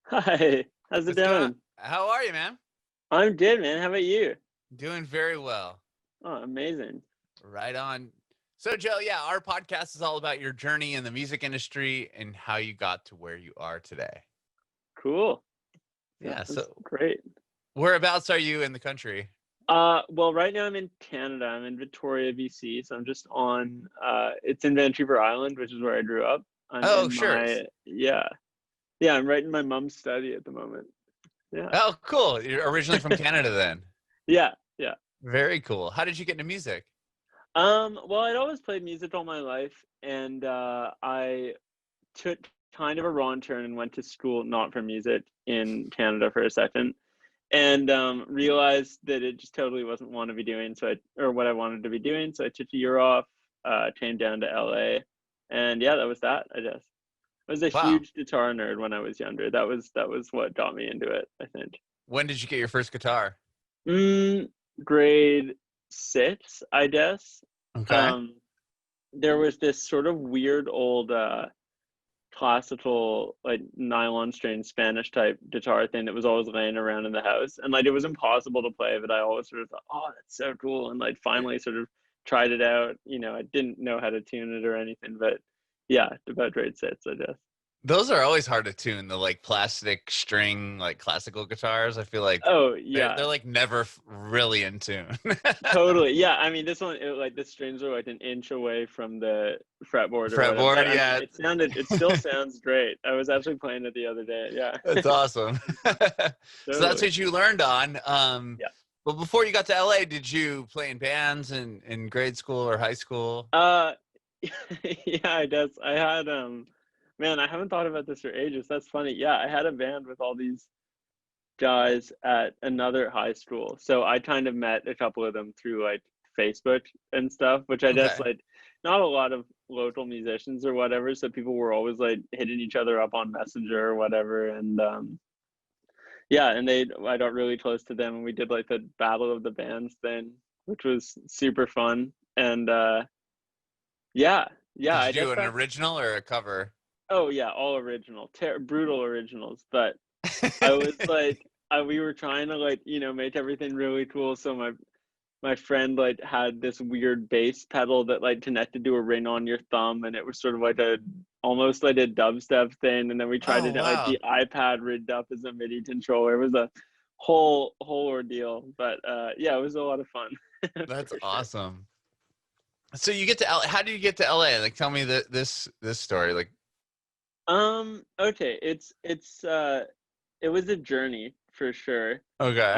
Hi, how's it What's going on? going? How are you, man? I'm good, man. How about you? Doing very well. Oh, amazing. Right on. So, Joe, yeah, our podcast is all about your journey in the music industry and how you got to where you are today. Cool. Yeah. Sounds So, great. whereabouts are you in the country? Well, right now I'm in Canada. I'm in Victoria, BC. So I'm just on, it's in Vancouver Island, which is where I grew up. I'm Oh, in sure. yeah, I'm right in my mom's study at the moment. Yeah. Oh, cool. You're originally from Canada then. Yeah, yeah. Very cool. How did you get into music? Well, I'd always played music all my life, and I took kind of a wrong turn and went to school not for music in Canada for a second. And realized that it just totally wasn't want to be doing or what I wanted to be doing. So I took a year off, came down to LA, and yeah, that was that. I guess I was a Wow. huge guitar nerd when I was younger. That was what got me into it, I think. When did you get your first guitar? Mm, grade six, I guess. Okay. Um, there was this sort of weird old classical like nylon string Spanish type guitar thing that was always laying around in the house. And like it was impossible to play, but I always sort of thought, oh, that's so cool. And like finally sort of tried it out. I didn't know how to tune it or anything, but yeah, about grade six, I guess. Those are always hard to tune, the like plastic string, like classical guitars. I feel like Oh they're yeah, like never really in tune. totally. Yeah, I mean this one like the strings are like an inch away from the fretboard or whatever. But Fretboard, I mean yeah. it still sounds great. I was actually playing it the other day. Yeah. That's awesome. So that's Totally. what you learned on. Yeah. But before you got to LA, did you play in bands in grade school or high school? Uh, yeah, I guess I had man, I haven't thought about this for ages. That's funny. Yeah, I had a band with all these guys at another high school. So I kind of met a couple of them through like Facebook and stuff, which I guess Okay. like not a lot of local musicians or whatever. So people were always like hitting each other up on Messenger or whatever. And yeah, and I got really close to them and we did like the Battle of the Bands thing, which was super fun. And yeah, yeah, Did I you guess do an that. original or a cover? Oh yeah, all original, brutal originals. But I was like, we were trying to like make everything really cool. So my friend like had this weird bass pedal that like connected to a ring on your thumb, and it was sort of like a almost like a dubstep thing. And then we tried Oh, to get like wow. the iPad rigged up as a MIDI controller. It was a whole ordeal. But yeah, it was a lot of fun That's for sure. awesome. So you get to LA. How did you get to LA? Like, tell me this story. Like, Okay, it was a journey for sure. okay.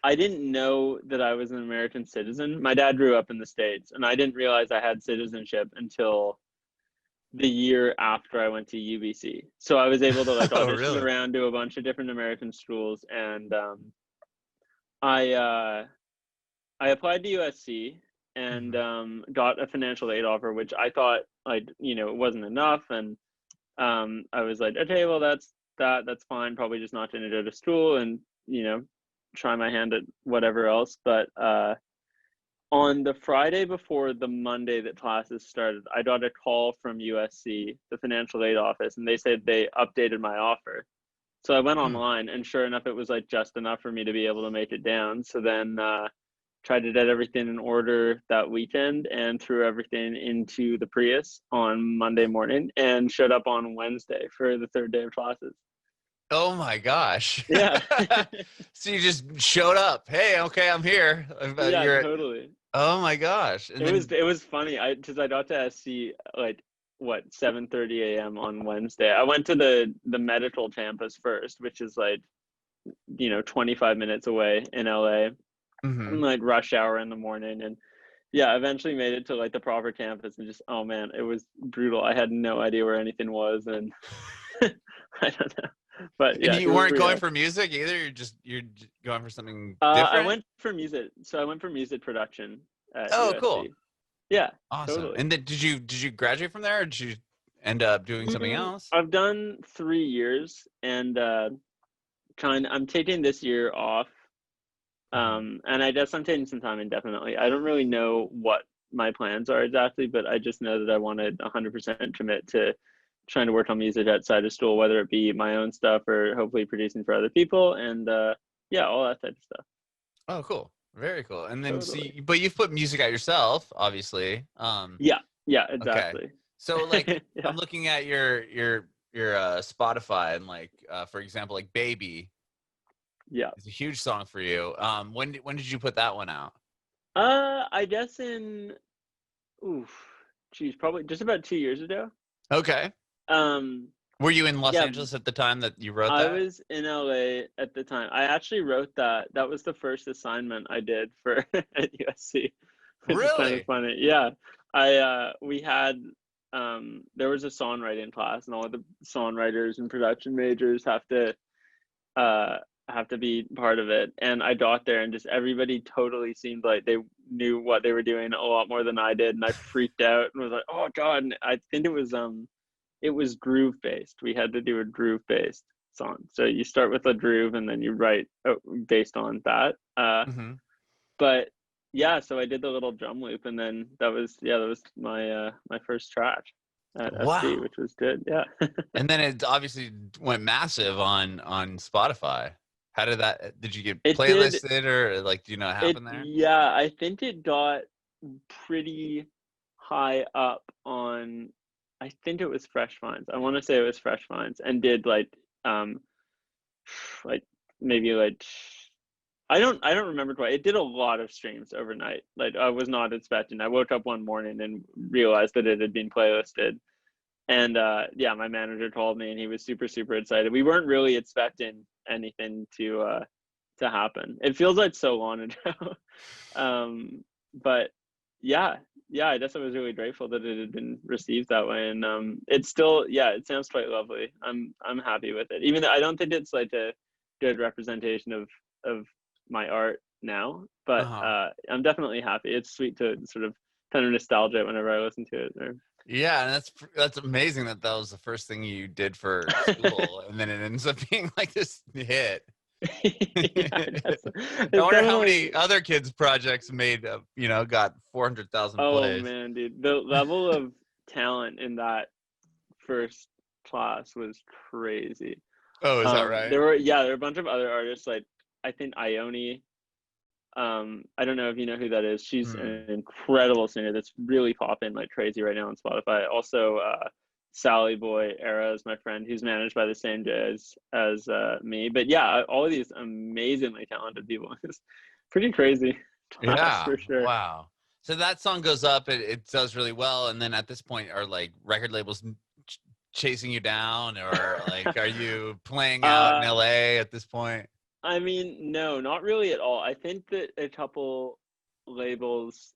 I didn't know that I was an American citizen. My dad grew up in the States, and I didn't realize I had citizenship until the year after I went to UBC. So I was able to like Oh, audition really? around to a bunch of different American schools, and I I applied to USC and Mhm. got a financial aid offer, which I thought like it wasn't enough, and I was like, okay, well that's fine. Probably just not going to go to school and try my hand at whatever else. But on the Friday before the Monday that classes started, I got a call from USC, the financial aid office, and they said they updated my offer. So I went Hmm. online, and sure enough, it was like just enough for me to be able to make it down. So then tried to get everything in order that weekend and threw everything into the Prius on Monday morning and showed up on Wednesday for the third day of classes. Oh my gosh. Yeah. So you just showed up. Hey, okay, I'm here. Yeah, You're. totally. Oh my gosh. And then. It was funny. I got to SC like what 7:30 a.m. on Wednesday. I went to the medical campus first, which is like 25 minutes away in LA, Mhm. like rush hour in the morning, and yeah, eventually made it to like the proper campus, and just oh man, it was brutal. I had no idea where anything was, and I don't know, but And yeah, you here weren't we going are. for music either. You're going for something I different. went for music, so I went for music production at Oh, cool. USC. Yeah, Awesome. totally. And then did you graduate from there, or did you end up doing something else? I've done 3 years, and I'm taking this year off. Mhm. And I guess I'm taking some time indefinitely. I don't really know what my plans are exactly, but I just know that I want to 100% commit to trying to work on music outside of school, whether it be my own stuff or hopefully producing for other people, and yeah, all that type of stuff. Oh, cool. Very cool. And then Totally. see, but you've put music out yourself, obviously. Yeah, yeah, Okay. exactly. So like Yeah. I'm looking at your Spotify and like for example, like Baby Yeah. is a huge song for you. When did you put that one out? I guess in, oof, geez, probably just about 2 years ago. Okay. Um, Were you in Los yeah, Angeles at the time that you wrote I that? was in LA at the time. I actually wrote that. That was the first assignment I did for at USC, which is kind of Really? funny. Yeah. We had there was a songwriting class and all of the songwriters and production majors uh have to be part of it. And I got there and just everybody totally seemed like they knew what they were doing a lot more than I did. And I freaked out and was like, oh God. And I think it was groove based. We had to do a groove based song. So you start with a groove and then you write based on that. Mm-hmm. But yeah, so I did the little drum loop, and then that was my first track at SB, Wow. which was good. Yeah. And then it obviously went massive on Spotify. How did that? Did you get It did. playlisted or like do you know what It happened there? Yeah. I think it got pretty high up on. I think it was Fresh Finds. I want to say it was Fresh Finds, and did um like maybe like I don't remember quite. It did a lot of streams overnight. Like I was not expecting. I woke up one morning and realized that it had been playlisted. And yeah, my manager told me and he was super excited. We weren't really expecting anything to happen. It feels like so long ago. But yeah, yeah, I guess I was really grateful that it had been received that way. And it's still, yeah, it sounds quite lovely. I'm happy with it. Even though I don't think it's like a good representation of my art now, but Uh-huh. I'm definitely happy. It's sweet to sort of kind of nostalgia whenever I listen to it. Or Yeah, and that's amazing that that was the first thing you did for school, and then it ends up being like this hit. yeah, I it's wonder how many definitely. other kids' projects made, got 400,000 Oh plays. man, dude, the level of talent in that first class was crazy. Oh, is that right? There were a bunch of other artists like I think Ione. I don't know if you know who that is. She's Hmm. an incredible singer that's really popping like crazy right now on Spotify. Also, Sally Boy Era is my friend who's managed by the same Jay as me. But yeah, all of these amazingly talented people. It's pretty crazy class Yeah. for sure. Wow. So that song goes up, it does really well, and then at this point, are like record labels ch- chasing you down, or like are you playing out in uh, LA at this point? I mean, no, not really at all. I think that a couple labels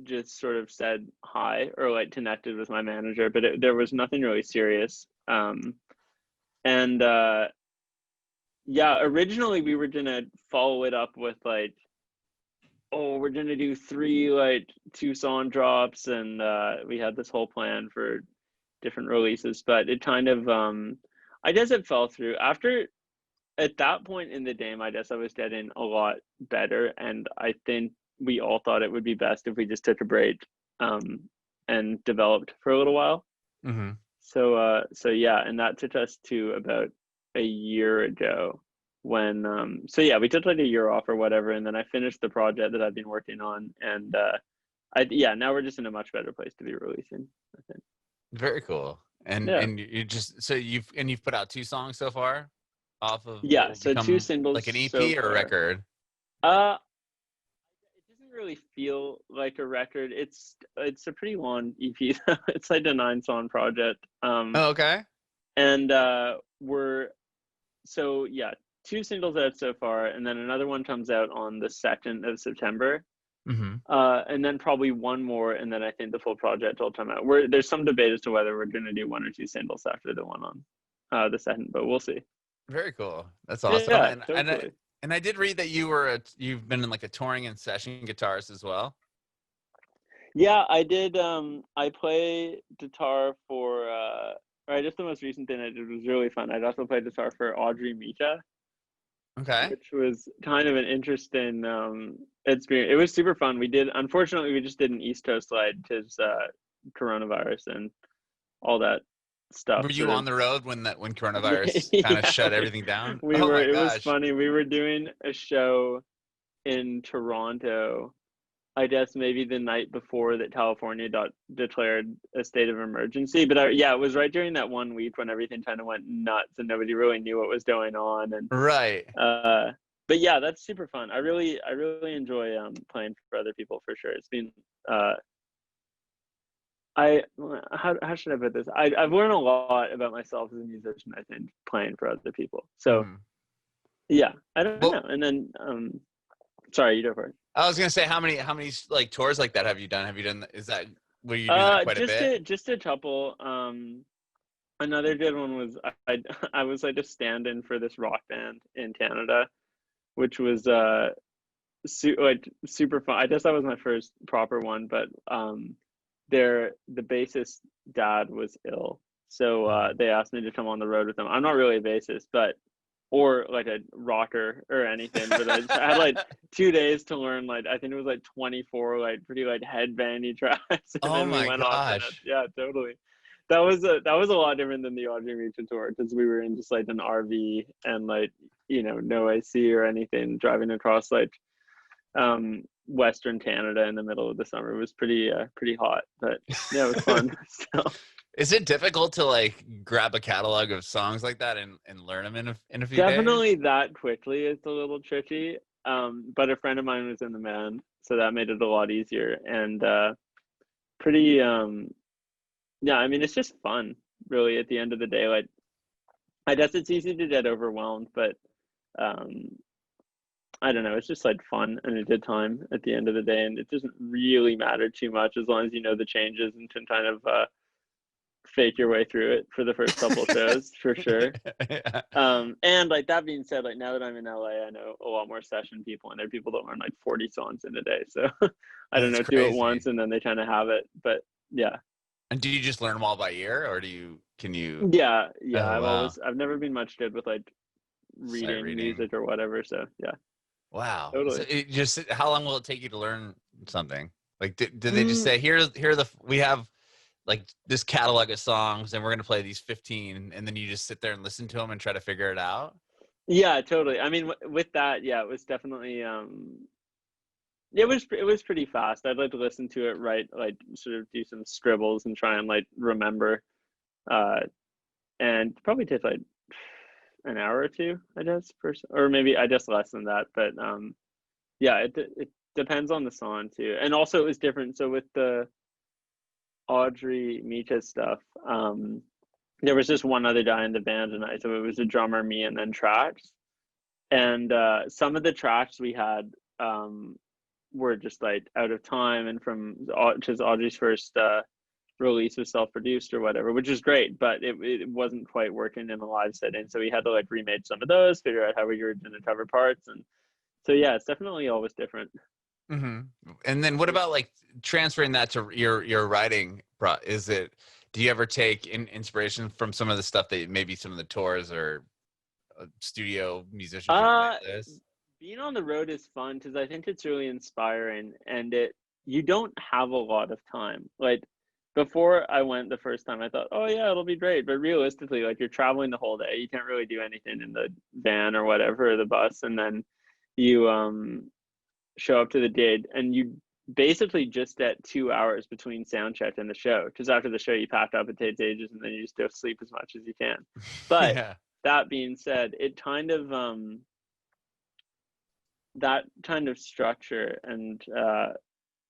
just sort of said hi or like connected with my manager, but there was nothing really serious. And yeah, originally we were gonna follow it up with like, oh, we're gonna do three like 2 song drops, and we had this whole plan for different releases, but it kind of I guess it fell through after at that point in the game. I guess I was getting a lot better, and I think we all thought it would be best if we just took a break um, and developed for a little while. Mm-hmm. So yeah, and that took us to about a year ago when so yeah, we took like a year off or whatever, and then I finished the project that I've been working on, and I yeah, now we're just in a much better place to be releasing, I think. Very cool. Yeah. And you just so you've put out 2 songs so far off of what Yeah, will so two become like singles an so EP or a far. record. Uh it doesn't really feel like a record. It's a pretty long EP. It's like a 9 song project. Oh, okay. And we're so yeah, 2 singles out so far, and then another one comes out on the 2nd of September. Mm-hmm. And then probably one more, and then I think the full project will come out. There's some debate as to whether we're going to do 1 or 2 singles after the one on the second, but we'll see. Very cool. That's awesome. Yeah, And totally. I did read that you've been in like a touring and session guitarist as well. Yeah, I did. I play guitar for. Right, just the most recent thing I did was really fun. I also played guitar for Audrey Mita, Okay. which was kind of an interesting experience. It was super fun. Unfortunately, we just did an East Coast slide because coronavirus and all that stuff Were you sort on of. the road when coronavirus kind of Yeah, shut everything down? we Oh were. my It was gosh. funny. We were doing a show in Toronto, I guess maybe the night before that California declared a state of emergency. But yeah, it was right during that 1 week when everything kind of went nuts and nobody really knew what was going on. And Right. but yeah, that's super fun. I really enjoy playing for other people for sure. It's been uh, I how should I put this? I've learned a lot about myself as a musician, I think, playing for other people. So Mhm. yeah, I don't Well, know. And then sorry, you go for it. I was gonna say how many like tours like that have you done? Have you done? Is that were you doing that quite a bit? Just a couple. Another good one was I I was like a stand-in for this rock band in Canada, which was like super fun. I guess that was my first proper one, but the bassist dad was ill, so Mhm. they asked me to come on the road with them. I'm not really a bassist, but or like a rocker or anything, but I had like 2 days to learn like I think it was like 24 like pretty like headbangy tracks, and Oh then we my went off and gosh. yeah, totally. That was a lot different than the Audrey Mucha tour because we were in just like an RV and like no AC or anything, driving across like Western Canada in the middle of the summer. It was pretty hot, but yeah, it was fun still. Is it difficult to like grab a catalog of songs like that and learn them in a few days? Definitely that quickly is a little tricky. But a friend of mine was in the band, so that made it a lot easier and pretty yeah, I mean it's just fun really at the end of the day. Like I guess it's easy to get overwhelmed, but um I don't know, it's just like fun and a good time at the end of the day, and it doesn't really matter too much as long as you know the changes and can kind of fake your way through it for the first couple shows for sure. Yeah. And like that being said, like now that I'm in LA, I know a lot more session people, and there are people that learn like 40 songs in a day. So I don't That's know, do it crazy. once and then they kind of have it. But yeah, And do you just learn them all by ear, or can you? yeah. Oh wow, I've never been much good with like sight reading reading. music or whatever. So yeah, Wow. So totally. it just how long will it take you to learn something? Like, did they just Mm, say here are the we have like this catalog of songs and we're gonna play these 15, and then you just sit there and listen to them and try to figure it out? yeah, totally. I mean, with that, yeah, it was definitely it was pretty fast. I'd like to listen to it, right, like sort of do some scribbles and try and like remember. Uh, and probably take like an hour or two, I guess, or maybe I guess less than that. But yeah, it depends on the song too, and also it was different. So with the Audrey Mita stuff, there was just one other guy in the band, and so it was a drummer, me, and then tracks. And some of the tracks we had were just like out of time, and from because Audrey's first release was self-produced or whatever, which is great, but it wasn't quite working in a live setting, so we had to like remake some of those, figure out how we were going to cover parts. And so yeah, it's definitely always different. Hmm. And then what about like transferring that to your writing? Is it? Do you ever take inspiration from some of the stuff that maybe some of the tours or studio musicians you play uh with? Being on the road is fun because I think it's really inspiring, and it you don't have a lot of time. Like before I went the first time, I thought, oh yeah, it'll be great, but realistically, like you're traveling the whole day, you can't really do anything in the van or whatever, or the bus, and then you show up to the date, and you basically just get 2 hours between sound check and the show, because after the show you pack up, it takes ages, and then you just go sleep as much as you can. But Yeah. that being said, it kind of that kind of structure and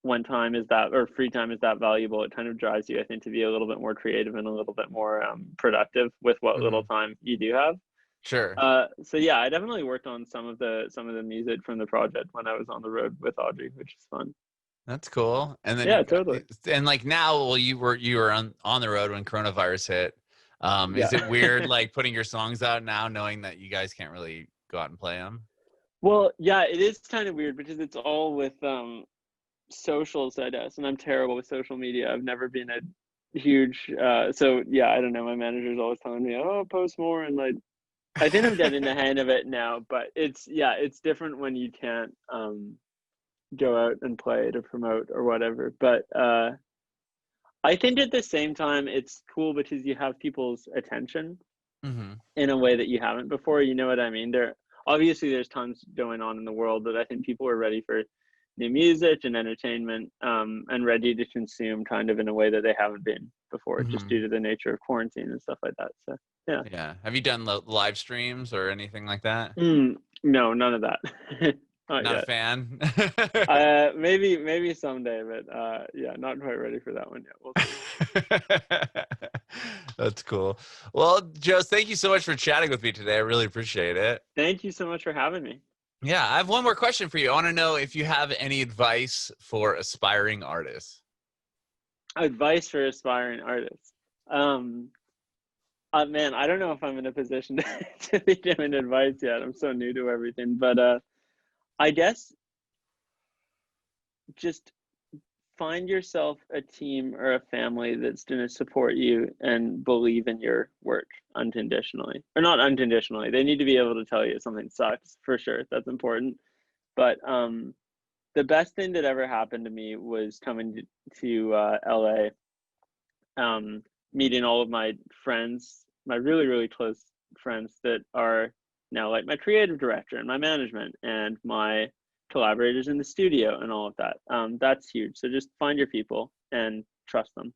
when time is that, or free time is that valuable, it kind of drives you, I think, to be a little bit more creative and a little bit more productive with what little Hmm. time you do have. Sure. So yeah, I definitely worked on some of the music from the project when I was on the road with Audrey, which is fun. That's cool. And then Yeah, you got totally. and like now, well, you were on the road when coronavirus hit. Yeah. Is it weird like putting your songs out now, knowing that you guys can't really go out and play them? Well, yeah, it is kind of weird because it's all with socials, I guess, and I'm terrible with social media. I've never been a huge so yeah, I don't know. My manager's always telling me, "Oh, post more," and like I think I'm getting the hang of it now. But it's yeah, it's different when you can't go out and play to promote or whatever. But I think at the same time, it's cool because you have people's attention Mm-hmm. in a way that you haven't before. You know what I mean? Obviously there's tons going on in the world that I think people are ready for new music and entertainment, and ready to consume kind of in a way that they haven't been before, just Mm-hmm. due to the nature of quarantine and stuff like that. So yeah. Yeah. Have you done live streams or anything like that? No, none of that. Not Not a yet. fan. Maybe someday, but yeah, not quite ready for that one yet. We'll see. That's cool. Well, Joe, thank you so much for chatting with me today. I really appreciate it. Thank you so much for having me. Yeah, I have one more question for you. I want to know if you have any advice for aspiring artists. Advice for aspiring artists. Um, Man, I don't know if I'm in a position to be giving advice yet. I'm so new to everything, but I guess just find yourself a team or a family that's going to support you and believe in your work unconditionally, or not unconditionally. They need to be able to tell you something sucks for sure. That's important. But the best thing that ever happened to me was coming to LA, meeting all of my friends, my really, really close friends that are now like my creative director and my management and my collaborators in the studio and all of that. That's huge. So just find your people and trust them.